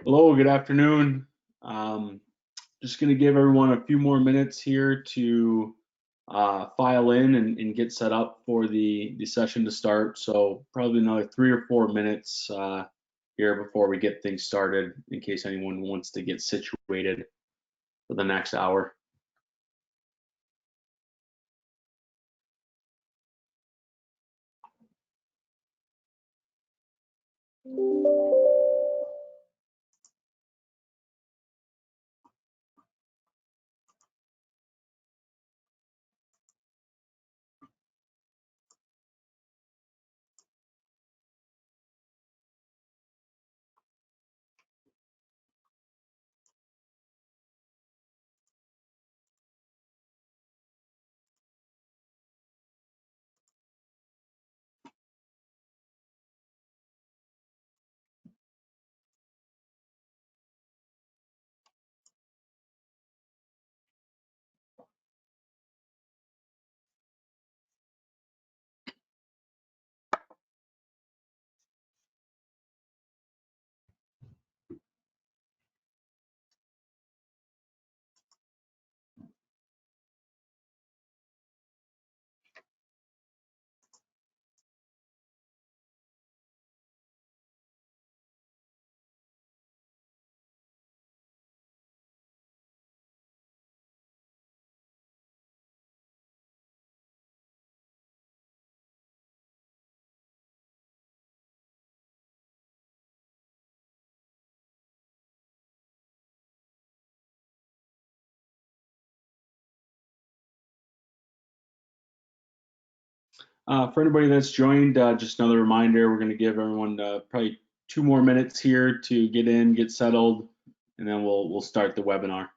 Hello, good afternoon. Um, just going to give everyone a few more minutes here to file in and get set up for the session to start. So probably another 3 or 4 minutes here before we get things started in case anyone wants to get situated for the next hour. For anybody that's joined, just another reminder, we're going to give everyone probably 2 more minutes here to get in, get settled, and then we'll start the webinar.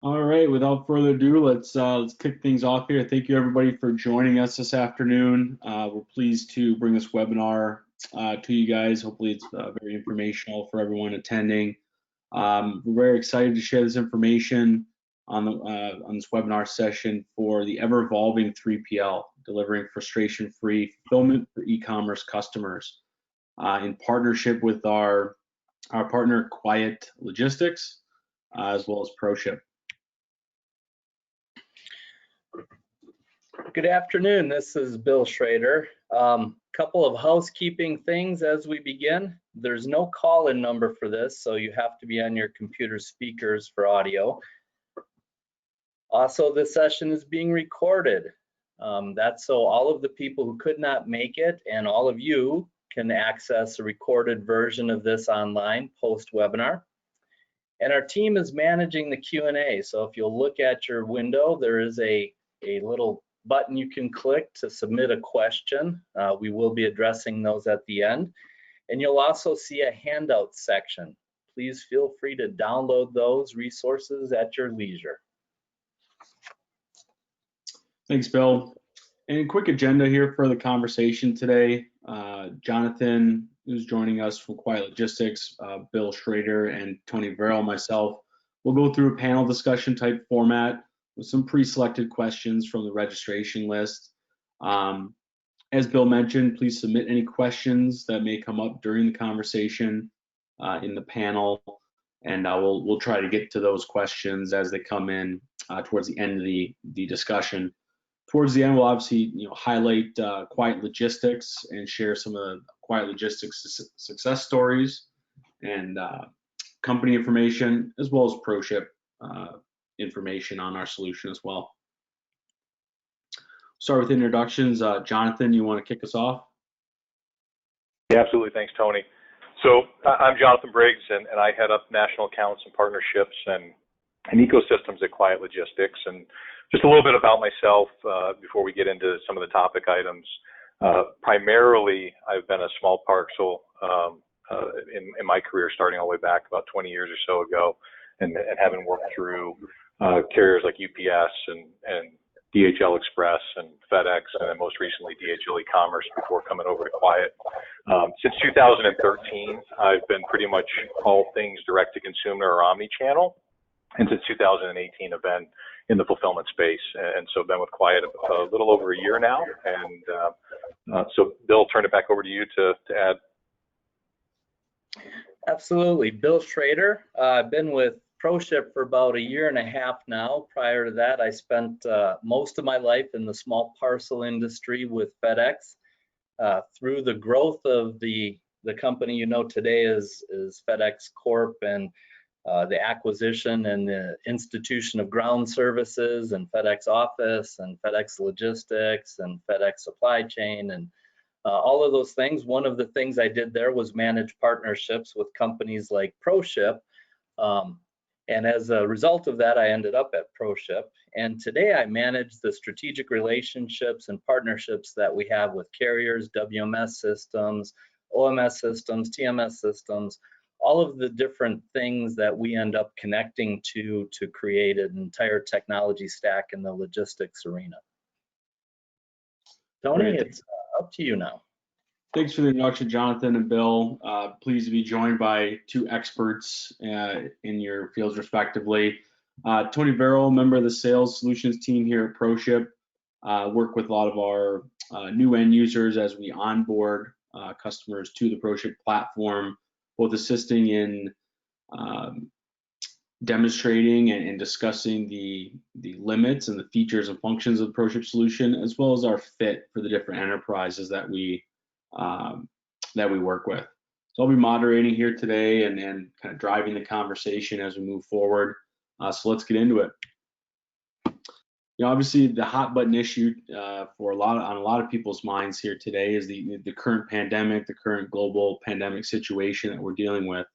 All right, without further ado, let's kick things off here. Thank you everybody for joining us this afternoon. We're pleased to bring this webinar to you guys. Hopefully it's very informational for everyone attending. We're very excited to share this information on this webinar session for the ever-evolving 3PL, delivering frustration-free fulfillment for e-commerce customers in partnership with our partner Quiet Logistics, as well as ProShip. Good afternoon, this is Bill Schroeder. Couple of housekeeping things as we begin. There's no call-in number for this, so you have to be on your computer speakers for audio. Also, this session is being recorded. That's so all of the people who could not make it and all of you can access a recorded version of this online post-webinar. And our team is managing the Q&A, so if you'll look at your window, there is a little button you can click to submit a question. We will be addressing those at the end. And you'll also see a handout section. Please feel free to download those resources at your leisure. Thanks, Bill. And a quick agenda here for the conversation today. Jonathan who's joining us from Quiet Logistics, Bill Schroeder and Tony Verrill, myself. We'll go through a panel discussion type format with some pre-selected questions from the registration list. As Bill mentioned, please submit any questions that may come up during the conversation in the panel, and we'll try to get to those questions as they come in towards the end of the discussion. Towards the end, we'll obviously highlight Quiet Logistics and share some of the Quiet Logistics success stories and company information, as well as ProShip information on our solution as well. Start with introductions. Jonathan, you want to kick us off? Yeah, absolutely. Thanks, Tony. So I'm Jonathan Briggs, and I head up national accounts and partnerships and ecosystems at Quiet Logistics. And just a little bit about myself before we get into some of the topic items. Primarily, I've been a small parcel in my career, starting all the way back about 20 years or so ago, and having worked through carriers like UPS and DHL Express and FedEx, and then most recently DHL e-commerce before coming over to Quiet. Since 2013, I've been pretty much all things direct to consumer or omni-channel. And since 2018, I've been in the fulfillment space. And so I've been with Quiet a little over a year now. And so Bill, turn it back over to you to add. Absolutely. Bill Schroeder. I've been with ProShip for about a year and a half now. Prior to that, I spent most of my life in the small parcel industry with FedEx. Through the growth of the company you know today is FedEx Corp, and the acquisition and the institution of ground services and FedEx Office and FedEx Logistics and FedEx Supply Chain and all of those things. One of the things I did there was manage partnerships with companies like ProShip. And as a result of that, I ended up at ProShip. And today I manage the strategic relationships and partnerships that we have with carriers, WMS systems, OMS systems, TMS systems, all of the different things that we end up connecting to create an entire technology stack in the logistics arena. Tony, it's up to you now. Thanks for the introduction, Jonathan and Bill. Pleased to be joined by two experts in your fields respectively. Tony Verrill, member of the sales solutions team here at ProShip, work with a lot of our new end users as we onboard customers to the ProShip platform, both assisting in demonstrating and discussing the limits and the features and functions of the ProShip solution, as well as our fit for the different enterprises that we work with. So I'll be moderating here today and kind of driving the conversation as we move forward. So let's get into it. Obviously the hot button issue on a lot of people's minds here today is the current pandemic, the current global pandemic situation that we're dealing with.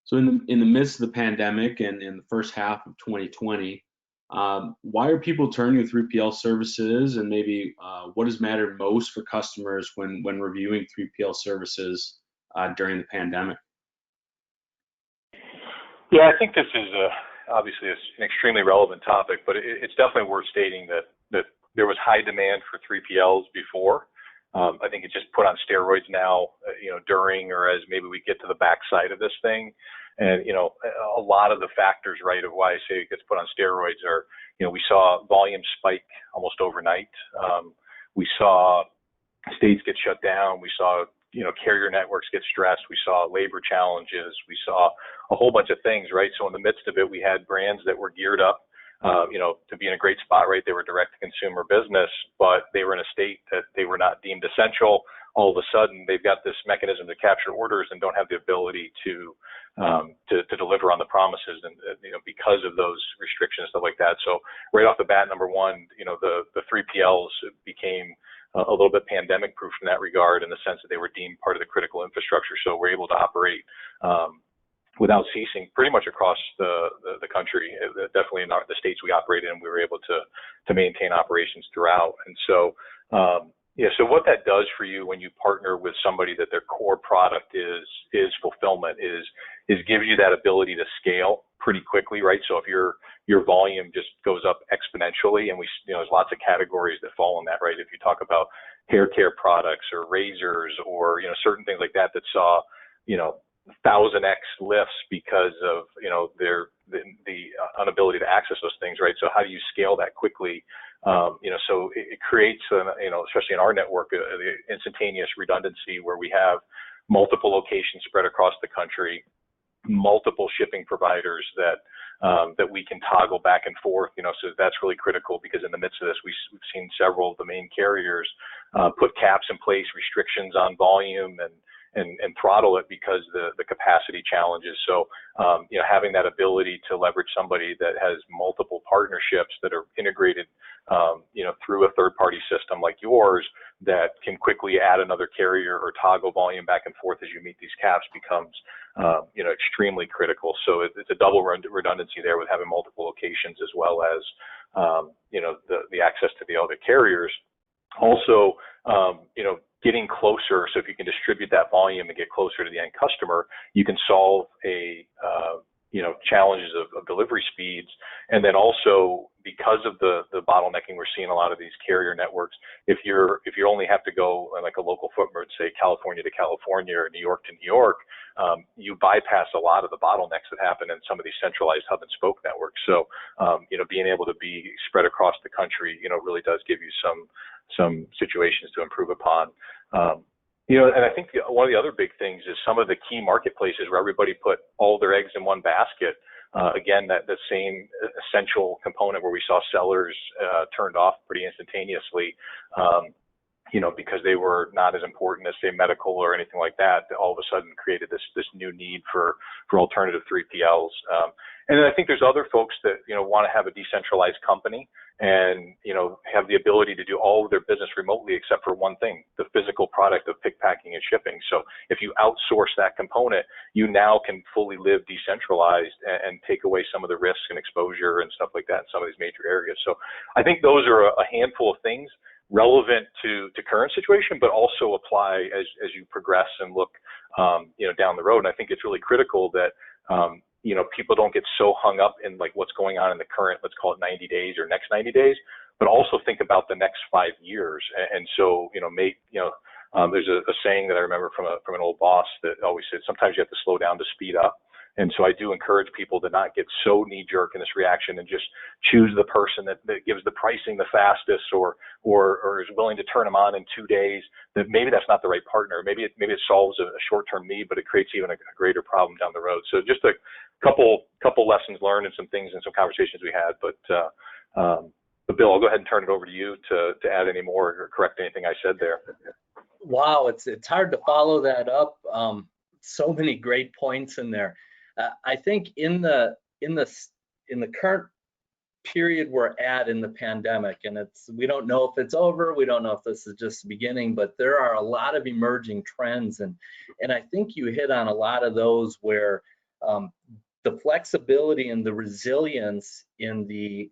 So in the midst of the pandemic and in the first half of 2020, why are people turning to 3PL services, and maybe what has mattered most for customers when reviewing 3PL services during the pandemic? Yeah, I think this is obviously an extremely relevant topic, but it's definitely worth stating that there was high demand for 3PLs before. I think it's just put on steroids now, during or as maybe we get to the backside of this thing. And, a lot of the factors, right, of why I say it gets put on steroids are, we saw volume spike almost overnight. We saw states get shut down. We saw, carrier networks get stressed. We saw labor challenges. We saw a whole bunch of things, right? So in the midst of it, we had brands that were geared up, to be in a great spot, right? They were direct to consumer business, but they were in a state that they were not deemed essential. All of a sudden, they've got this mechanism to capture orders and don't have the ability to deliver on the promises, and because of those restrictions, stuff like that. So right off the bat, number one, the 3PLs became a little bit pandemic proof in that regard, in the sense that they were deemed part of the critical infrastructure. So we're able to operate without ceasing pretty much across the country. Definitely in the states we operate in, we were able to maintain operations throughout. And so so what that does for you when you partner with somebody that their core product is fulfillment is gives you that ability to scale pretty quickly, right? So if your volume just goes up exponentially, and there's lots of categories that fall in that, right? If you talk about hair care products or razors or, certain things like that that saw, 1000x lifts because of, the inability to access those things, right? So how do you scale that quickly? So it creates, especially in our network, the instantaneous redundancy where we have multiple locations spread across the country, multiple shipping providers that we can toggle back and forth, so that's really critical, because in the midst of this, we've seen several of the main carriers put caps in place, restrictions on volume, and throttle it because the capacity challenges. So, having that ability to leverage somebody that has multiple partnerships that are integrated, through a third-party system like yours that can quickly add another carrier or toggle volume back and forth as you meet these caps becomes, extremely critical. So it's a double redundancy there with having multiple locations as well as, the access to the other carriers. Also, getting closer. So if you can distribute that volume and get closer to the end customer, you can solve challenges of delivery speeds. And then also, because of the bottlenecking we're seeing a lot of these carrier networks, if you only have to go like a local footprint, say California to California or New York to New York, you bypass a lot of the bottlenecks that happen in some of these centralized hub and spoke networks. So, being able to be spread across the country, really does give you some situations to improve upon. And I think one of the other big things is some of the key marketplaces where everybody put all their eggs in one basket. Again, that same essential component where we saw sellers turned off pretty instantaneously, because they were not as important as, say, medical or anything like that, all of a sudden created this new need for alternative 3PLs. And then I think there's other folks that, want to have a decentralized company and, have the ability to do all of their business remotely except for one thing, the physical product of pick, packing, and shipping. So if you outsource that component, you now can fully live decentralized and take away some of the risks and exposure and stuff like that in some of these major areas. So I think those are a handful of things relevant to current situation, but also apply as you progress and look, down the road. And I think it's really critical that, people don't get so hung up in like what's going on in the current, let's call it 90 days or next 90 days, but also think about the next 5 years. And so, there's a saying that I remember from an old boss that always said, sometimes you have to slow down to speed up. And so I do encourage people to not get so knee-jerk in this reaction and just choose the person that gives the pricing the fastest or is willing to turn them on in 2 days. That maybe that's not the right partner. Maybe it solves a short-term need, but it creates even a greater problem down the road. So just a couple lessons learned and some things and some conversations we had. But Bill, I'll go ahead and turn it over to you to add any more or correct anything I said there. Wow, it's hard to follow that up. So many great points in there. I think in the current period we're at in the pandemic, and we don't know if it's over, we don't know if this is just the beginning, but there are a lot of emerging trends, and I think you hit on a lot of those where the flexibility and the resilience in the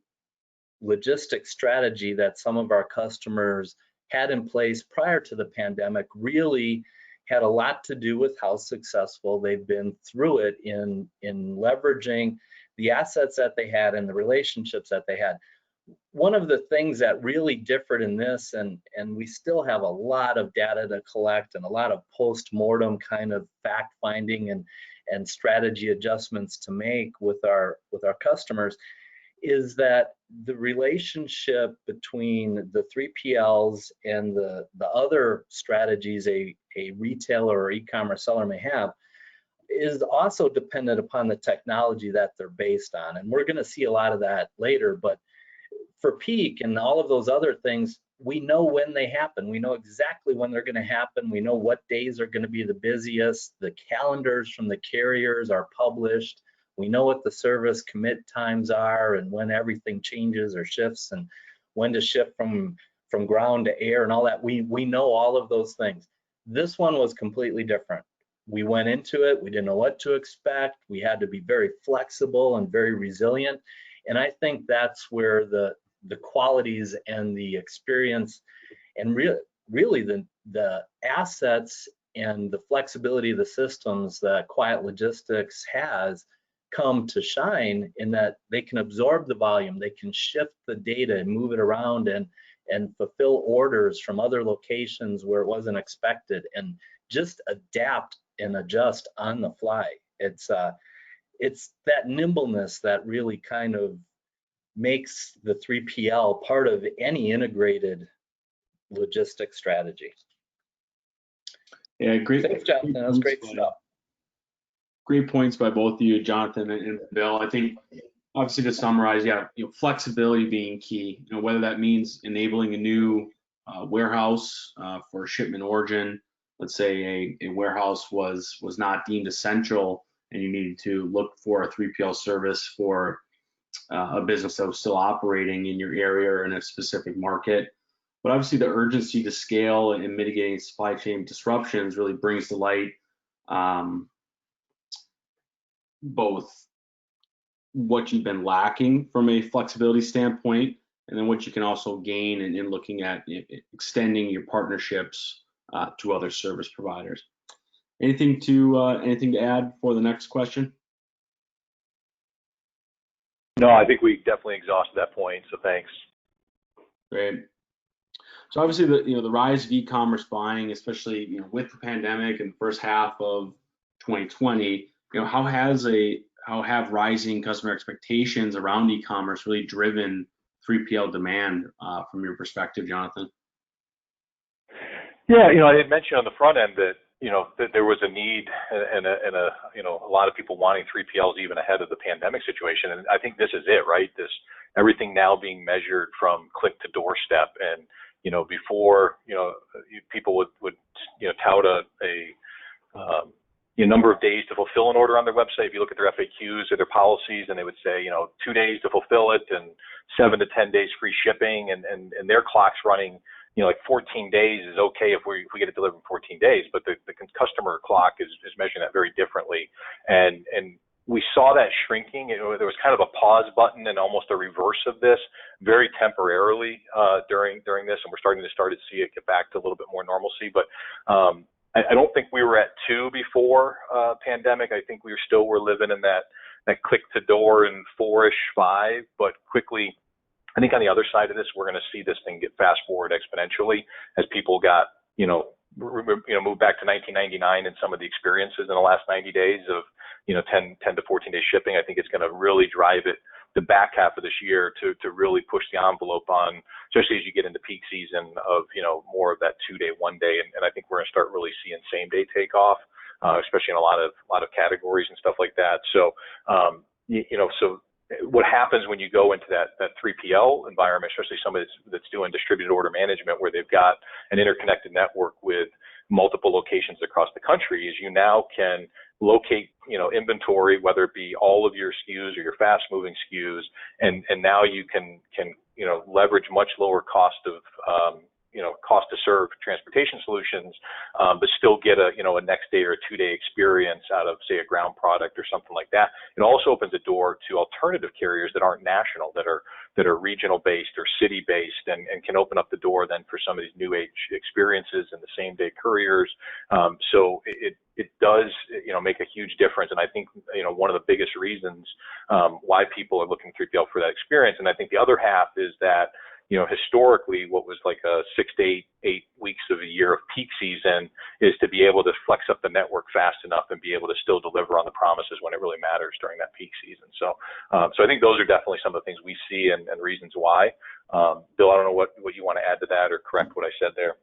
logistics strategy that some of our customers had in place prior to the pandemic really had a lot to do with how successful they've been through it in leveraging the assets that they had and the relationships that they had. One of the things that really differed in this, and we still have a lot of data to collect and a lot of post-mortem kind of fact-finding and strategy adjustments to make with our customers, is that the relationship between the 3PLs and the other strategies a retailer or e-commerce seller may have is also dependent upon the technology that they're based on. And we're going to see a lot of that later. But for peak and all of those other things, we know when they happen. We know exactly when they're going to happen. We know what days are going to be the busiest. The calendars from the carriers are published. We know what the service commit times are and when everything changes or shifts and when to shift from ground to air and all that. We know all of those things. This one was completely different. We went into it, we didn't know what to expect. We had to be very flexible and very resilient. And I think that's where the qualities and the experience and really the assets and the flexibility of the systems that Quiet Logistics has come to shine, in that they can absorb the volume, they can shift the data and move it around and and fulfill orders from other locations where it wasn't expected, and just adapt and adjust on the fly. It's that nimbleness that really kind of makes the 3PL part of any integrated logistics strategy. Yeah, great. Thanks, Jonathan. That was great stuff. Great points by both of you, Jonathan and Bill. I think, obviously, to summarize, flexibility being key. Whether that means enabling a new warehouse for shipment origin. Let's say a warehouse was not deemed essential, and you needed to look for a 3PL service for a business that was still operating in your area or in a specific market. But obviously, the urgency to scale and mitigating supply chain disruptions really brings to light both what you've been lacking from a flexibility standpoint, and then what you can also gain in looking at extending your partnerships to other service providers. Anything to add for the next question? No, I think we definitely exhausted that point, so thanks. Great. So obviously, the rise of e-commerce buying, especially with the pandemic and the first half of 2020, how have rising customer expectations around e-commerce really driven 3PL demand from your perspective, Jonathan? Yeah, I had mentioned on the front end that that there was a need and a lot of people wanting 3PLs even ahead of the pandemic situation, and I think this is it, right? Everything now being measured from click to doorstep, and before people would tout a number of days to fulfill an order on their website. If you look at their FAQs or their policies, and they would say 2 days to fulfill it and 7 to 10 days free shipping, and their clock's running like 14 days is okay if we get it delivered in 14 days, but the customer clock is measuring that very differently, and we saw that shrinking. There was kind of a pause button and almost a reverse of this very temporarily during this, and we're starting to see it get back to a little bit more normalcy. But I don't think we were at 2 before pandemic. I think we were living in that click to door and 4-ish, 5, but quickly. I think on the other side of this, we're going to see this thing get fast forward exponentially as people got, moved back to 1999 and some of the experiences in the last 90 days of, 10 to 14 day shipping. I think it's going to really drive it the back half of this year to really push the envelope on, especially as you get into peak season of, more of that 2 day, 1 day. And I think we're going to start really seeing same day takeoff, especially in a lot of categories and stuff like that. So, so what happens when you go into that 3PL environment, especially somebody that's doing distributed order management, where they've got an interconnected network with multiple locations across the country, is you now can locate, inventory, whether it be all of your SKUs or your fast moving SKUs, and now you can leverage much lower cost of cost to serve transportation solutions, but still get a next day or a 2 day experience out of, say, a ground product or something like that. It also opens the door to alternative carriers that aren't national, that are regional based or city based, and can open up the door then for some of these new age experiences and the same day couriers. So it does make a huge difference, and I think one of the biggest reasons why people are looking 3PL for that experience. And I think the other half is that historically, what was like a 6 to 8 weeks of a year of peak season is to be able to flex up the network fast enough and be able to still deliver on the promises when it really matters during that peak season. So I think those are definitely some of the things we see and reasons why. Bill, I don't know what you want to add to that or correct what I said there.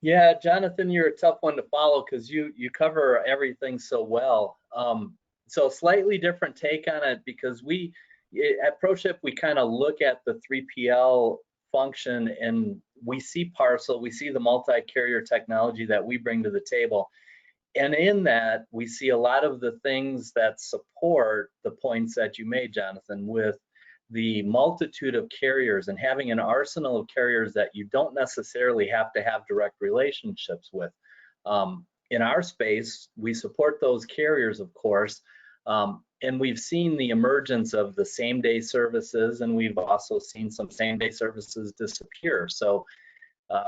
Yeah, Jonathan, you're a tough one to follow because you cover everything so well. So slightly different take on it, because at ProShip, we kind of look at the 3PL function and we see parcel, we see the multi-carrier technology that we bring to the table. And in that, we see a lot of the things that support the points that you made, Jonathan, with the multitude of carriers and having an arsenal of carriers that you don't necessarily have to have direct relationships with. In our space, we support those carriers, of course, and we've seen the emergence of the same-day services, and we've also seen some same-day services disappear. So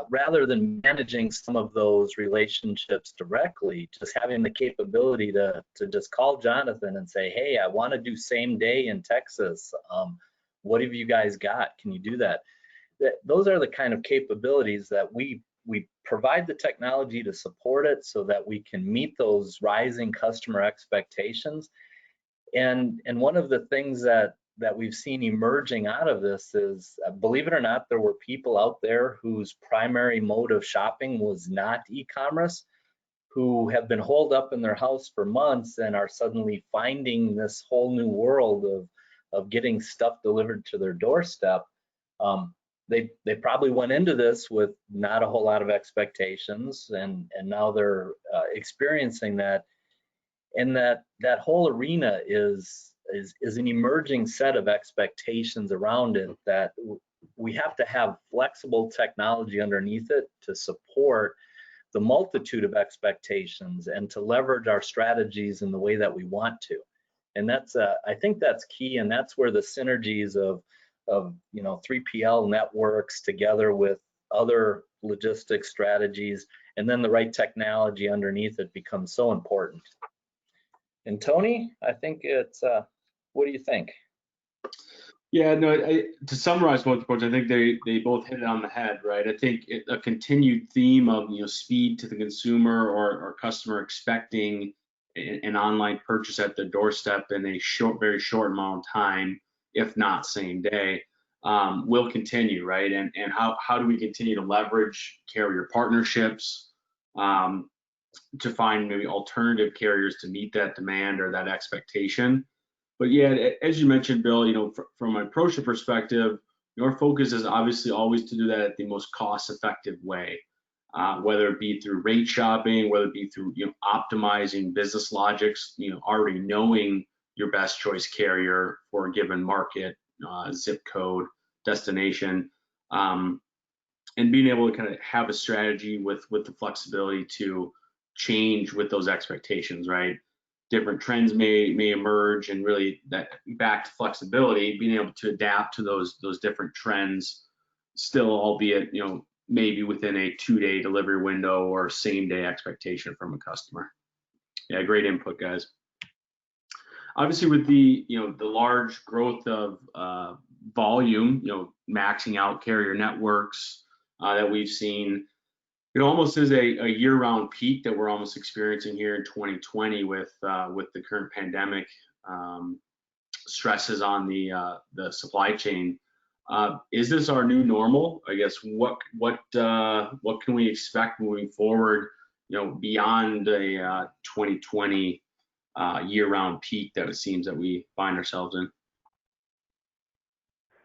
rather than managing some of those relationships directly, just having the capability to just call Jonathan and say, hey, I want to do same day in Texas. What have you guys got? Can you do that? those are the kind of capabilities that we provide the technology to support it so that we can meet those rising customer expectations. And one of the things that we've seen emerging out of this is, believe it or not, there were people out there whose primary mode of shopping was not e-commerce, who have been holed up in their house for months and are suddenly finding this whole new world of getting stuff delivered to their doorstep. They probably went into this with not a whole lot of expectations, and now they're experiencing that. And that whole arena is an emerging set of expectations around it, that we have to have flexible technology underneath it to support the multitude of expectations and to leverage our strategies in the way that we want to. And that's I think that's key, and that's where the synergies of 3PL networks together with other logistics strategies and then the right technology underneath it becomes so important. And Tony, I think it's what do you think? Yeah, no, to summarize both points, I think they both hit it on the head, right? I think a continued theme of speed to the consumer or customer expecting an online purchase at the doorstep in a very short amount of time, if not same day, will continue, right? And how do we continue to leverage carrier partnerships to find maybe alternative carriers to meet that demand or that expectation? But yeah, as you mentioned, Bill, from a ProShip perspective, our focus is obviously always to do that at the most cost-effective way, whether it be through rate shopping, whether it be through optimizing business logics, already knowing your best choice carrier for a given market, zip code, destination, and being able to kind of have a strategy with the flexibility to change with those expectations, right? Different trends may emerge, and really that back to flexibility, being able to adapt to those different trends, still, albeit maybe within a 2-day delivery window or same day expectation from a customer. Yeah, great input, guys. Obviously, with the large growth of volume, maxing out carrier networks that we've seen, it almost is a year-round peak that we're almost experiencing here in 2020 with the current pandemic stresses on the supply chain. Is this our new normal? I guess what can we expect moving forward? Beyond a 2020 year-round peak that it seems that we find ourselves in.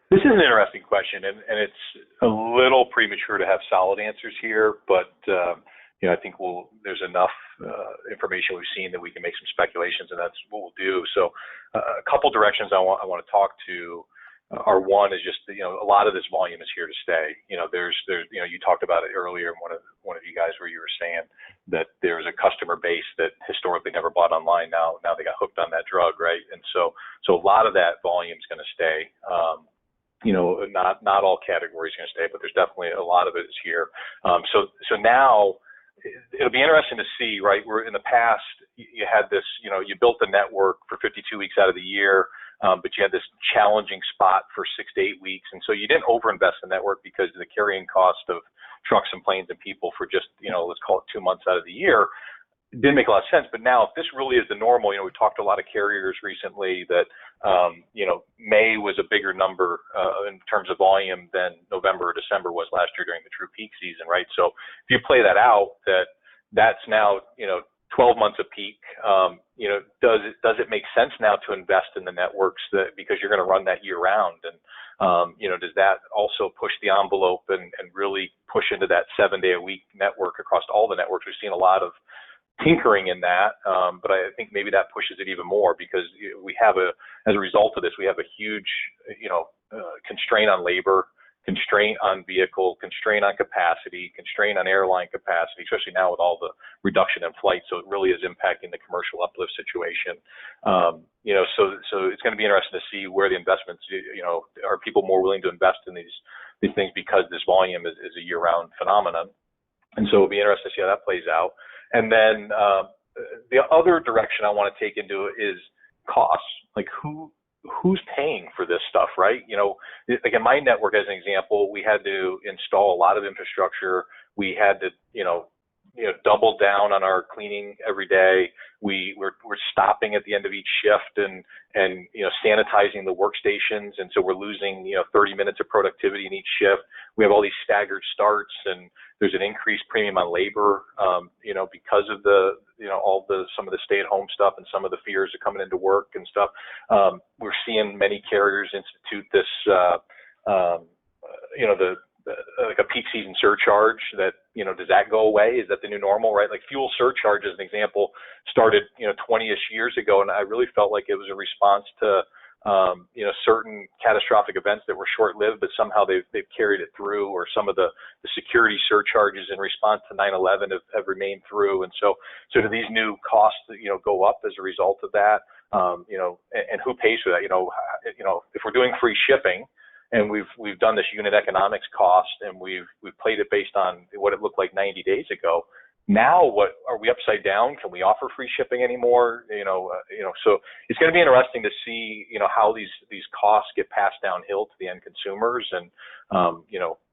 This is an interesting question, and it's a little premature to have solid answers here, but I think there's enough information we've seen that we can make some speculations, and that's what we'll do. So a couple directions I want to talk to are, one is just a lot of this volume is here to stay. There's you talked about it earlier, one of you guys, where you were saying that there's a customer base that historically never bought online. Now they got hooked on that drug, right? And so a lot of that volume is going to stay. Not all categories are going to stay, but there's definitely a lot of it is here. So now it'll be interesting to see, right? Where in the past you had this, you built the network for 52 weeks out of the year, but you had this challenging spot for 6 to 8 weeks, and so you didn't overinvest in the network because of the carrying cost of trucks and planes and people for just let's call it 2 months out of the year. It didn't make a lot of sense. But now, if this really is the normal, we talked to a lot of carriers recently that, May was a bigger number in terms of volume than November or December was last year during the true peak season, right? So if you play that out, that's now, 12 months of peak, does it make sense now to invest in the networks because you're going to run that year round? And, does that also push the envelope and really push into that 7-day-a-week network across all the networks? We've seen a lot of tinkering in that, but I think maybe that pushes it even more, because we have as a result of this, we have a huge, constraint on labor, constraint on vehicle, constraint on capacity, constraint on airline capacity, especially now with all the reduction in flights. So it really is impacting the commercial uplift situation. So it's going to be interesting to see where the investments, are people more willing to invest in these things because this volume is a year-round phenomenon. And so it'll be interesting to see how that plays out. And then the other direction I want to take into it is costs. Like who's paying for this stuff, right? You know, like in my network, as an example, we had to install a lot of infrastructure. We had to, double down on our cleaning every day. We're stopping at the end of each shift and sanitizing the workstations, and so we're losing 30 minutes of productivity in each shift. We have all these staggered starts, and there's an increased premium on labor, because of some of the stay-at-home stuff and some of the fears of coming into work and stuff. We're seeing many carriers institute this, like a peak season surcharge. That does that go away? Is that the new normal, right? Like fuel surcharge, as an example, started 20-ish years ago, and I really felt like it was a response to certain catastrophic events that were short-lived, but somehow they've carried it through, or some of the security surcharges in response to 9/11 have remained through. And so do these new costs go up as a result of that? And who pays for that? If we're doing free shipping, and we've done this unit economics cost, and we've played it based on what it looked like 90 days ago. Now, what are we upside down? Can we offer free shipping anymore? So it's going to be interesting to see, how these costs get passed downhill to the end consumers, and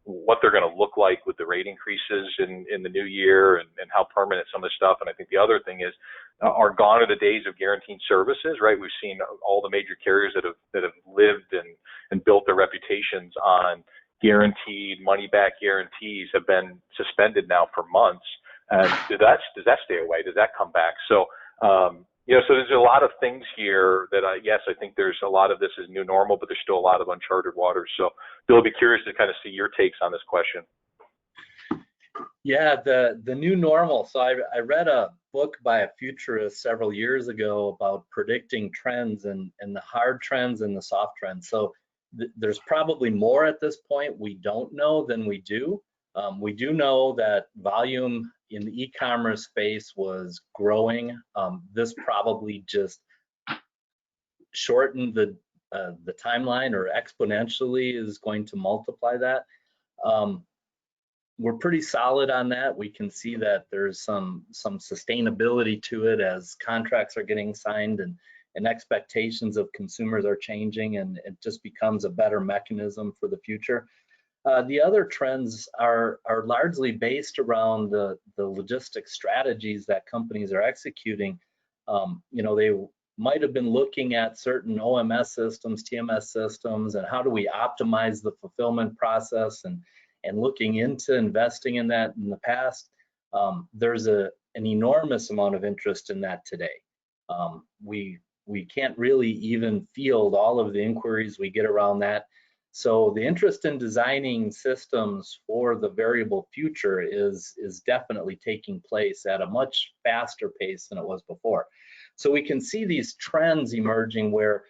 what they're going to look like with the rate increases in the new year, and how permanent some of the stuff. And I think the other thing is, are gone are the days of guaranteed services, right? We've seen all the major carriers that have lived and built their reputations on guaranteed money back guarantees have been suspended now for months. And does that stay away? Does that come back? So, so there's a lot of things here that yes, I think there's a lot of this is new normal, but there's still a lot of uncharted waters. So Bill, I'd be curious to kind of see your takes on this question. Yeah, the new normal. So I read a book by a futurist several years ago about predicting trends and the hard trends and the soft trends. So there's probably more at this point we don't know than we do. We do know that volume in the e-commerce space was growing. This probably just shortened the timeline, or exponentially is going to multiply that. We're pretty solid on that. We can see that there's some sustainability to it as contracts are getting signed and expectations of consumers are changing, and it just becomes a better mechanism for the future. The other trends are largely based around the logistics strategies that companies are executing. They might have been looking at certain OMS systems, TMS systems, and how do we optimize the fulfillment process, and looking into investing in that in the past. There's an enormous amount of interest in that today. We can't really even field all of the inquiries we get around that. So the interest in designing systems for the variable future is definitely taking place at a much faster pace than it was before. So we can see these trends emerging where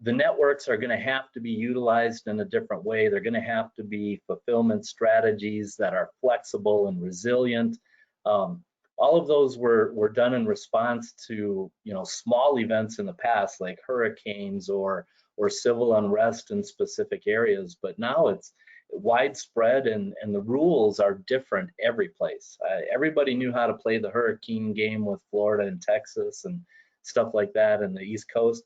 the networks are going to have to be utilized in a different way. They're going to have to be fulfillment strategies that are flexible and resilient. All of those were done in response to small events in the past, like hurricanes or civil unrest in specific areas. But now it's widespread, and the rules are different every place. Everybody knew how to play the hurricane game with Florida and Texas and stuff like that, and the East Coast.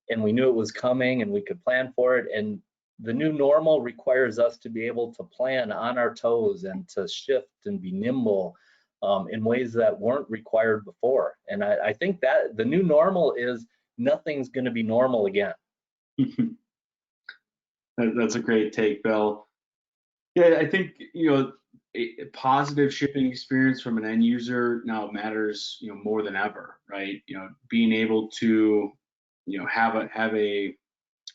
And we knew it was coming, and we could plan for it. And the new normal requires us to be able to plan on our toes and to shift and be nimble in ways that weren't required before. And I think that the new normal is nothing's going to be normal again. That's a great take, Bill. Yeah, I think a positive shipping experience from an end user now matters more than ever, right? Being able to have a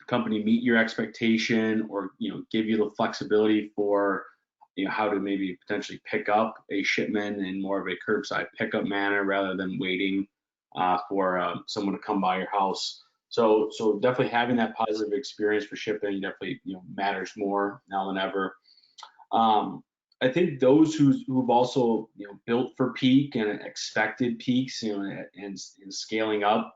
company meet your expectation, or give you the flexibility for how to maybe potentially pick up a shipment in more of a curbside pickup manner rather than waiting for someone to come by your house. So definitely having that positive experience for shipping definitely matters more now than ever. I think those who've also built for peak and expected peaks and scaling up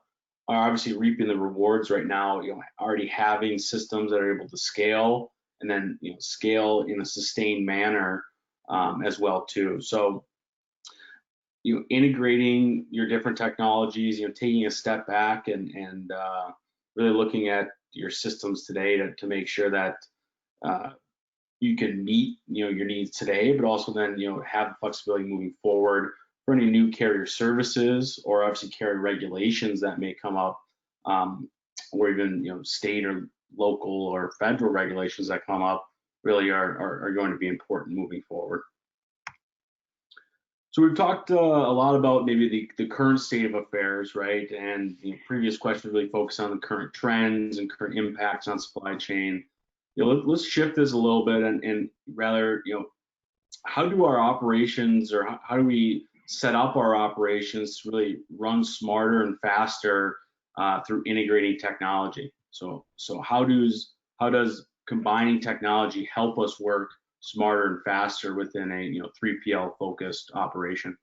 are obviously reaping the rewards right now, already having systems that are able to scale, and then scale in a sustained manner as well too. So integrating your different technologies, taking a step back and really looking at your systems today to make sure that you can meet your needs today, but also then have the flexibility moving forward for any new carrier services or obviously carrier regulations that may come up, or even state or local or federal regulations that come up really are going to be important moving forward. So we've talked a lot about maybe the current state of affairs, right? And previous questions really focus on the current trends and current impacts on supply chain. Let's shift this a little bit and rather, how do our operations, or how do we set up our operations to really run smarter and faster through integrating technology? So how does combining technology help us work smarter and faster within a 3PL focused operation?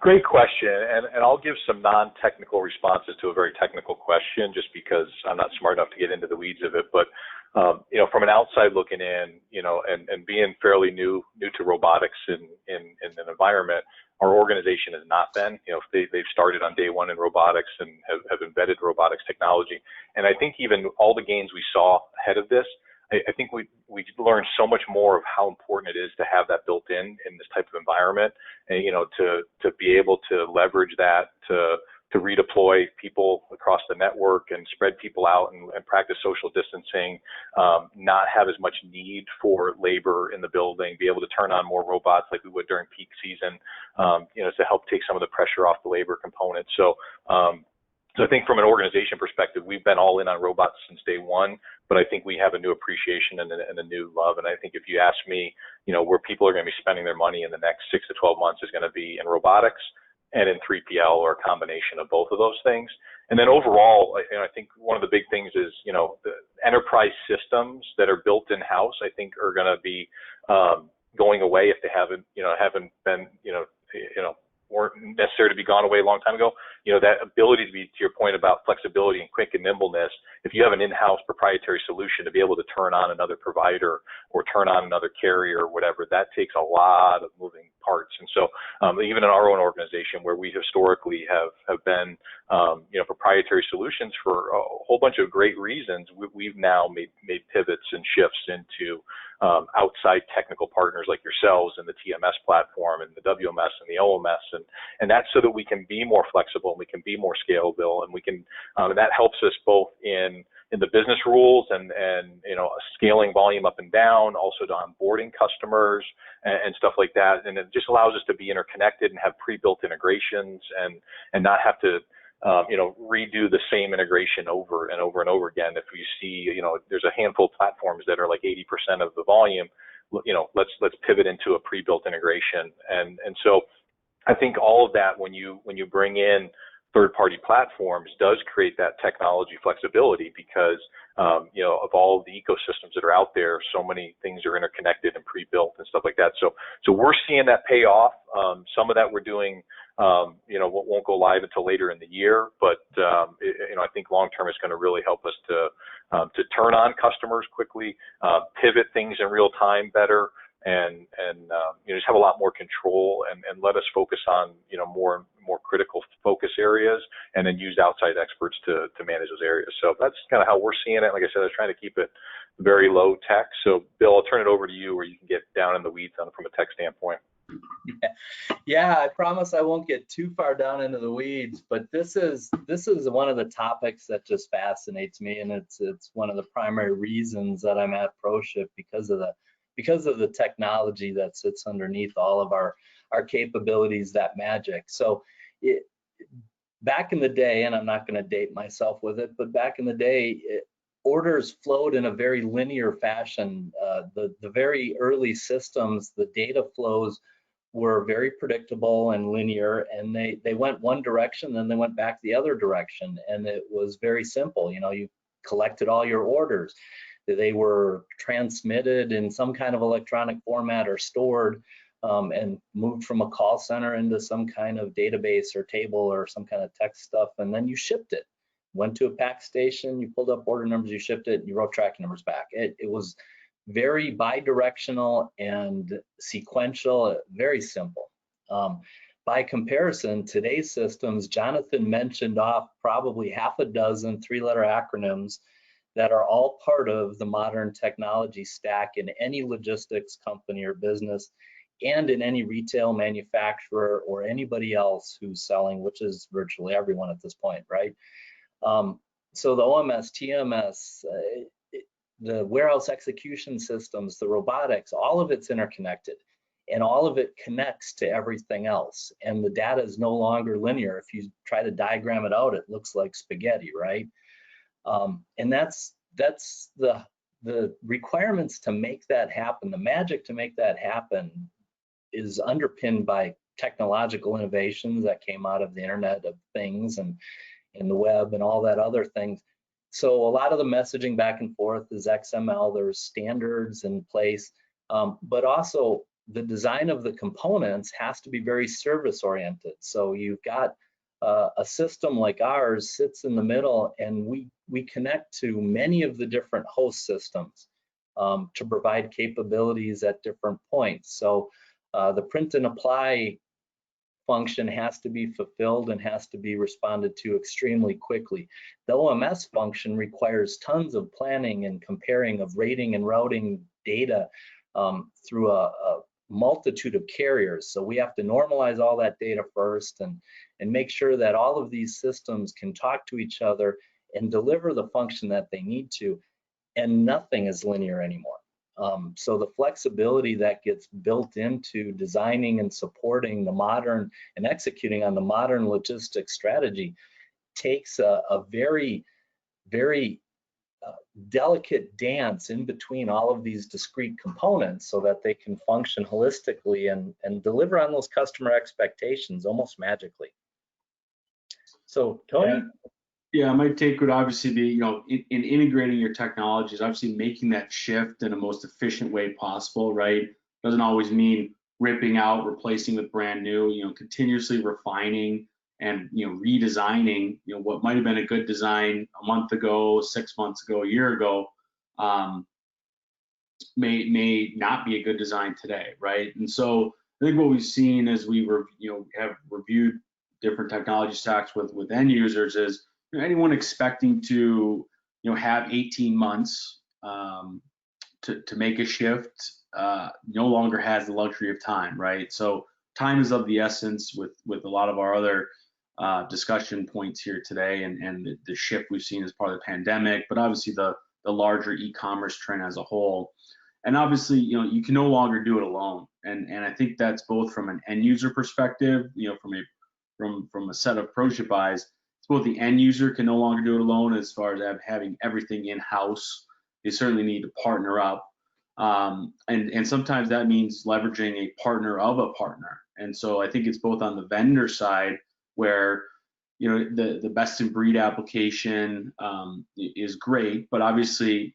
Great question, and I'll give some non-technical responses to a very technical question, just because I'm not smart enough to get into the weeds of it. But from an outside looking in, and being fairly new to robotics in an environment, our organization has not been. They've started on day one in robotics and have embedded robotics technology. And I think even all the gains we saw ahead of this, I think we learned so much more of how important it is to have that built in this type of environment, and to be able to leverage that to redeploy people across the network and spread people out and practice social distancing, not have as much need for labor in the building, be able to turn on more robots like we would during peak season, to help take some of the pressure off the labor component. So I think from an organization perspective, we've been all in on robots since day one, but I think we have a new appreciation and a new love. And I think if you ask me, where people are going to be spending their money in the next 6 to 12 months is going to be in robotics and in 3PL, or a combination of both of those things. And then overall, I think one of the big things is, the enterprise systems that are built in-house, I think are going to be going away if they haven't been, weren't necessary to be gone away a long time ago. That ability to be, to your point about flexibility and quick and nimbleness, if you have an in-house proprietary solution to be able to turn on another provider or turn on another carrier or whatever, that takes a lot of moving parts. And so even in our own organization, where we historically have been proprietary solutions for a whole bunch of great reasons, we've now made pivots and shifts into outside technical partners like yourselves and the TMS platform and the WMS and the OMS, and that's so that we can be more flexible and we can be more scalable, and we can that helps us both in the business rules and scaling volume up and down, also to onboarding customers and stuff like that. And it just allows us to be interconnected and have pre-built integrations and not have to redo the same integration over and over and over again. If you see, there's a handful of platforms that are like 80% of the volume, let's pivot into a pre-built integration. And so I think all of that, when you bring in third-party platforms, does create that technology flexibility, because of all of the ecosystems that are out there, so many things are interconnected and pre-built and stuff like that. So we're seeing that pay off. Some of that we're doing, won't go live until later in the year, but I think long-term is going to really help us to turn on customers quickly, pivot things in real time better, and just have a lot more control and let us focus on more critical focus areas, and then use outside experts to manage those areas. So that's kind of how we're seeing it. Like I said, I was trying to keep it very low tech. So Bill, I'll turn it over to you, where you can get down in the weeds on it from a tech standpoint. Yeah, I promise I won't get too far down into the weeds, but this is one of the topics that just fascinates me, and it's one of the primary reasons that I'm at ProShip, because of the technology that sits underneath all of our capabilities, that magic. So back in the day, and I'm not going to date myself with it, but back in the day, orders flowed in a very linear fashion. The very early systems, the data flows were very predictable and linear, and they went one direction, then they went back the other direction, and it was very simple. You collected all your orders. They were transmitted in some kind of electronic format or stored, and moved from a call center into some kind of database or table or some kind of text stuff, and then you shipped it. Went to a pack station, you pulled up order numbers, you shipped it, you wrote tracking numbers back. It was very bi-directional and sequential, very simple. by comparison, today's systems, Jonathan mentioned off probably half a dozen three-letter acronyms that are all part of the modern technology stack in any logistics company or business, and in any retail manufacturer or anybody else who's selling, which is virtually everyone at this point, right? So the OMS, TMS, the warehouse execution systems, the robotics, all of it's interconnected, and all of it connects to everything else. And the data is no longer linear. If you try to diagram it out, it looks like spaghetti, right? And that's the requirements to make that happen. The magic to make that happen is underpinned by technological innovations that came out of the Internet of Things and the web and all that other things. So a lot of the messaging back and forth is XML. There's standards in place, but also the design of the components has to be very service oriented. So you've got a system like ours sits in the middle, and we connect to many of the different host systems to provide capabilities at different points. So the print and apply function has to be fulfilled and has to be responded to extremely quickly. The OMS function requires tons of planning and comparing of rating and routing data through a multitude of carriers. So we have to normalize all that data first and make sure that all of these systems can talk to each other and deliver the function that they need to, and nothing is linear anymore. So the flexibility that gets built into designing and supporting the modern and executing on the modern logistics strategy takes a very, very delicate dance in between all of these discrete components so that they can function holistically and deliver on those customer expectations almost magically. So Tony? Yeah, my take would obviously be, in integrating your technologies, obviously making that shift in the most efficient way possible, right? Doesn't always mean ripping out, replacing with brand new, continuously refining and, redesigning, what might have been a good design a month ago, 6 months ago, a year ago, may not be a good design today, right? And so I think what we've seen as we were, have reviewed different technology stacks with end users is, anyone expecting to have 18 months to make a shift no longer has the luxury of time, right? So time is of the essence with a lot of our other discussion points here today, and the shift we've seen as part of the pandemic, but obviously the larger e-commerce trend as a whole. And obviously, you can no longer do it alone, and I think that's both from an end user perspective, from a set of ProShip eyes. Both the end user can no longer do it alone as far as having everything in-house. They certainly need to partner up. And sometimes that means leveraging a partner of a partner. And so I think it's both on the vendor side where, the best in breed application is great, but obviously,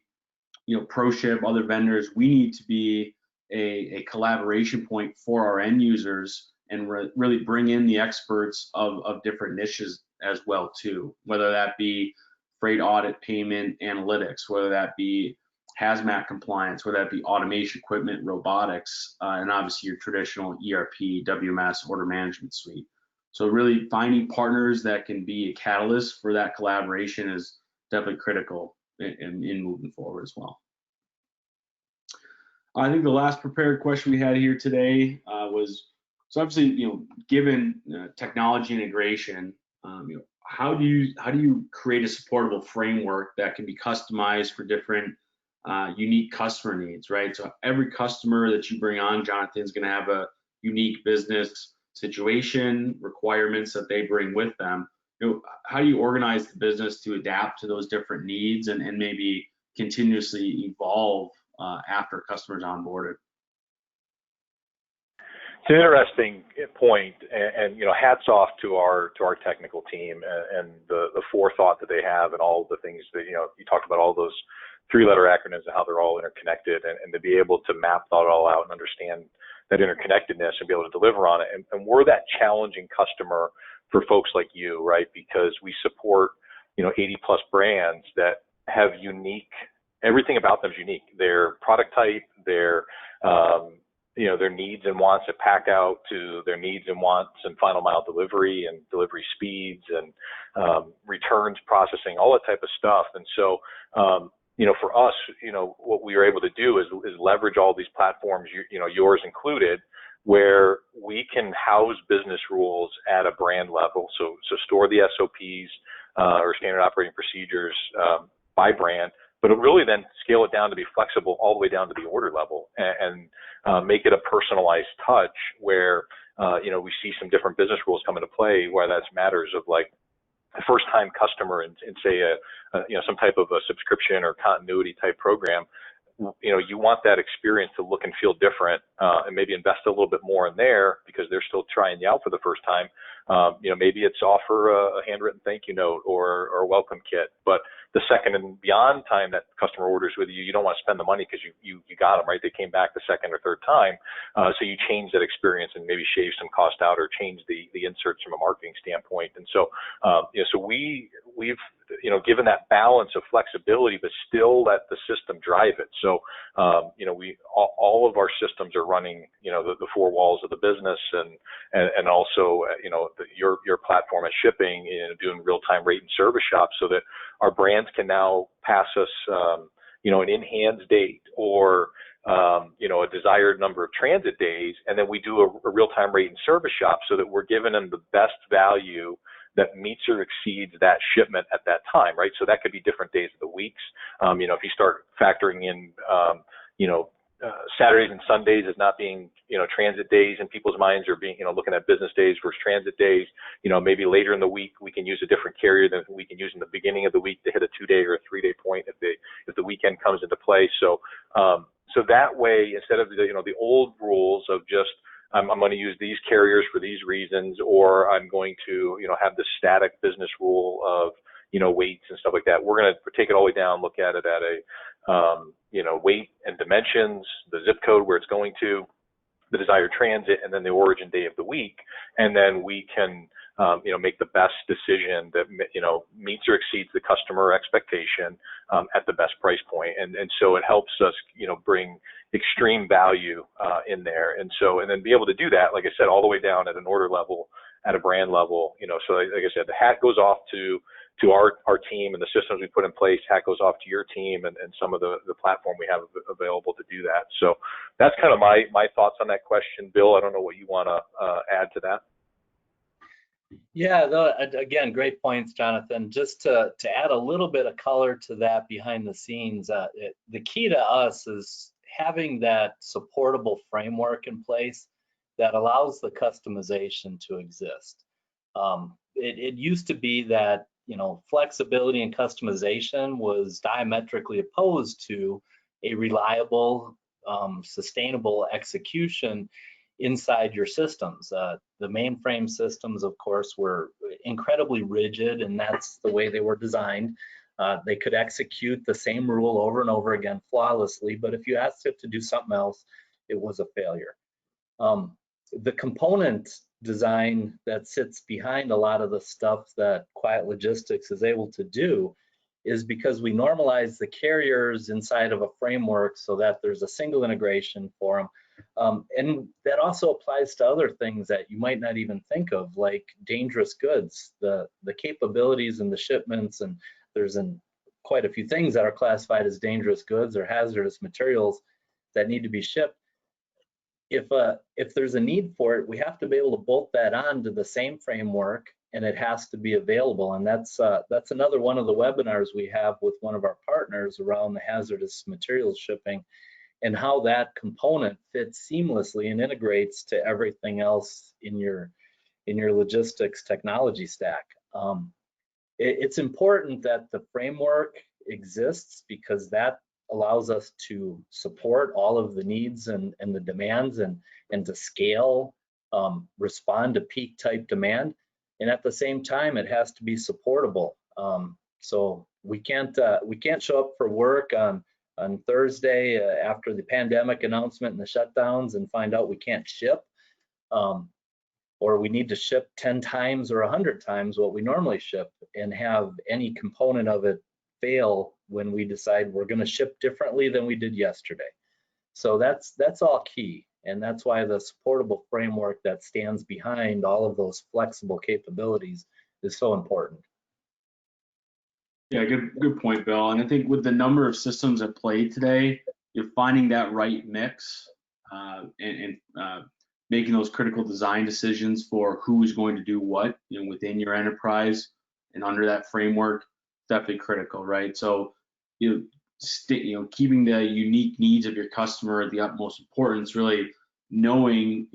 ProShip, other vendors, we need to be a collaboration point for our end users and really bring in the experts of different niches as well too, whether that be freight audit, payment, analytics, whether that be hazmat compliance, whether that be automation equipment, robotics, and obviously your traditional ERP, WMS, order management suite. So really finding partners that can be a catalyst for that collaboration is definitely critical in moving forward as well. I think the last prepared question we had here today was, so obviously, given technology integration, how do you create a supportable framework that can be customized for different unique customer needs, right? So every customer that you bring on, Jonathan, is going to have a unique business situation, requirements that they bring with them. How do you organize the business to adapt to those different needs and maybe continuously evolve after customers onboarded? It's an interesting point, and hats off to our technical team and the forethought that they have and all the things that you talked about, all those three-letter acronyms and how they're all interconnected, and to be able to map that all out and understand that interconnectedness and be able to deliver on it. And we're that challenging customer for folks like you, right? Because we support 80 plus brands that have unique, everything about them is unique. Their product type, their their needs and wants at pack out to their needs and wants and final mile delivery and delivery speeds and returns processing, all that type of stuff. And so, for us, what we were able to do is leverage all these platforms, yours included, where we can house business rules at a brand level. So store the SOPs or standard operating procedures by brand, but really then scale it down to be flexible all the way down to the order level and make it a personalized touch where, we see some different business rules come into play where that's matters of like a first-time customer in say some type of a subscription or continuity type program. You want that experience to look and feel different, and maybe invest a little bit more in there because they're still trying you out for the first time. Maybe it's offer a handwritten thank you note or a welcome kit. But the second and beyond time that customer orders with you, you don't want to spend the money because you got them, right? They came back the second or third time. So you change that experience and maybe shave some cost out or change the inserts from a marketing standpoint. And so, so we've given that balance of flexibility, but still let the system drive it. So, all of our systems are running, the four walls of the business and also, your platform at shipping, doing real-time rate and service shops so that our brands can now pass us, an in-hands date or, a desired number of transit days. And then we do a real-time rate and service shop so that we're giving them the best value that meets or exceeds that shipment at that time, right? So that could be different days of the weeks. If you start factoring in, Saturdays and Sundays as not being, transit days in people's minds or being, looking at business days versus transit days, maybe later in the week, we can use a different carrier than we can use in the beginning of the week to hit a 2-day or a 3-day point if the weekend comes into play. So, so that way, instead of the old rules of just, I'm going to use these carriers for these reasons, or I'm going to, have this static business rule of, weights and stuff like that. We're going to take it all the way down, look at it at a, weight and dimensions, the zip code where it's going to, the desired transit, and then the origin day of the week. And then we can, make the best decision that, meets or exceeds the customer expectation at the best price point. And so it helps us, bring extreme value in there. And then be able to do that, like I said, all the way down at an order level, at a brand level, so like I said, the hat goes off to our team and the systems we put in place. Hat goes off to your team and some of the platform we have available to do that. So that's kind of my thoughts on that question. Bill, I don't know what you want to add to that. Yeah, again, great points, Jonathan. Just to add a little bit of color to that behind the scenes, the key to us is having that supportable framework in place that allows the customization to exist. It used to be that, flexibility and customization was diametrically opposed to a reliable, sustainable execution inside your systems. The mainframe systems, of course, were incredibly rigid, and that's the way they were designed. They could execute the same rule over and over again flawlessly, but if you asked it to do something else, it was a failure. The component design that sits behind a lot of the stuff that Quiet Logistics is able to do is because we normalize the carriers inside of a framework so that there's a single integration for them. And that also applies to other things that you might not even think of, like dangerous goods, the capabilities and the shipments, and there's quite a few things that are classified as dangerous goods or hazardous materials that need to be shipped. If there's a need for it, we have to be able to bolt that on to the same framework, and it has to be available. And that's another one of the webinars we have with one of our partners around the hazardous materials shipping and how that component fits seamlessly and integrates to everything else in your logistics technology stack. It's important that the framework exists because that allows us to support all of the needs and the demands and to scale, respond to peak type demand. And at the same time, it has to be supportable. So we can't show up for work on Thursday after the pandemic announcement and the shutdowns and find out we can't ship, or we need to ship 10 times or 100 times what we normally ship and have any component of it fail when we decide we're going to ship differently than we did yesterday. So that's all key. And that's why the supportable framework that stands behind all of those flexible capabilities is so important. Yeah, good point, Bill. And I think with the number of systems at play today, you're finding that right mix and making those critical design decisions for who is going to do what, within your enterprise and under that framework, definitely critical, right? So, keeping the unique needs of your customer at the utmost importance, really knowing,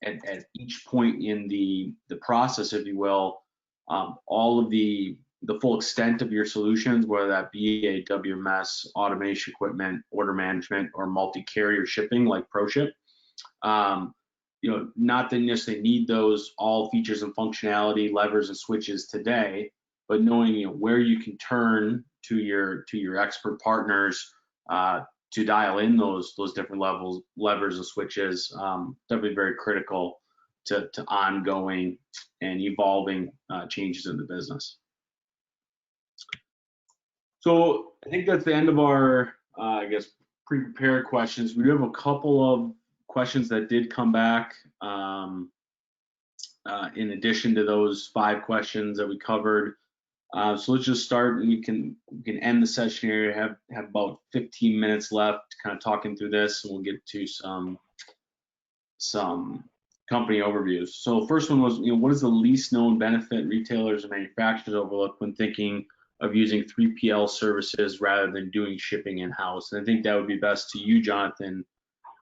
at each point in the process, if you will, all of the full extent of your solutions, whether that be a WMS, automation equipment, order management, or multi-carrier shipping like ProShip. Not that you necessarily need those all features and functionality, levers and switches today, but knowing where you can turn to your expert partners to dial in those different levers and switches, definitely very critical to ongoing and evolving changes in the business. So I think that's the end of our, pre-prepared questions. We do have a couple of questions that did come back in addition to those 5 questions that we covered. So let's just start, and we can end the session here. Have about 15 minutes left, kind of talking through this, and we'll get to some company overviews. So first one was, what is the least known benefit retailers and manufacturers overlook when thinking of using 3PL services rather than doing shipping in-house? And I think that would be best to you, Jonathan,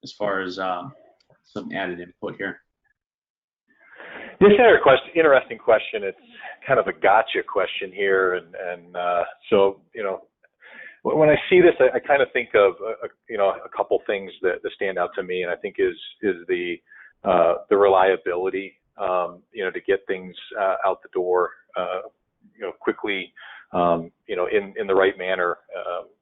as far as some added input here. This interesting question. It's kind of a gotcha question here, and so when I see this, I kind of think of a couple things that stand out to me, and I think is the reliability, to get things out the door, quickly, in the right manner,